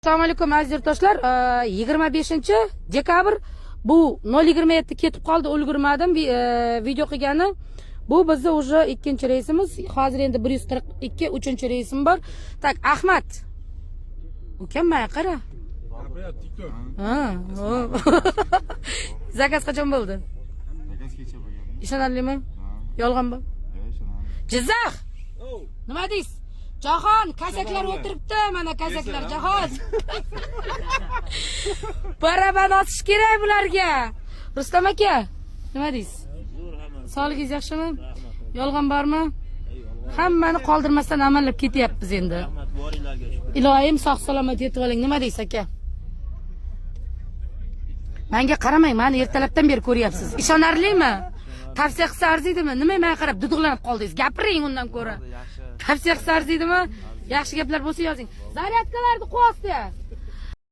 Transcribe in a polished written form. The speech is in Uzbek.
Assalomu alaykum aziz yurtdoshlar. 25-dekabr bu 0:27 ketib qoldi, ulgurmadim video qilgani. Bu bizda уже ikkinchi reysimiz. Hozir endi 142 uchinchi reysim bor. Tak, Ahmad. Ukam maya qara. Ha. Zakaz qachon bo'ldi? Zakaz kecha bo'lgan. Ishonarlimi? Yolg'onmi? Jizzax. Nima deysiz? Jahon, kasaklar o'tiribdi, mana kasaklar Jahon. Baraban osish kerak bularga. Rustam aka, nima deysiz? Sog'ligingiz yaxshimi? Yolg'on bormi? Hammani qoldirmasdan amallab ketyapmiz endi. Ilohim sog' salomat yetib oling. Nima deysiz aka? Menga qaramang, meni ertalabdan beri ko'ryapsiz. Ishonarlimi? Tavsiya qilsa arziydimi? Nima menga qarab duduqlanib qoldingiz? Gapiring undan ko'ra. Tavsiya qilsa arziydimi? Yaxshi gaplar bo'lsa yozing. Zaryadkalarni qo'yasiz.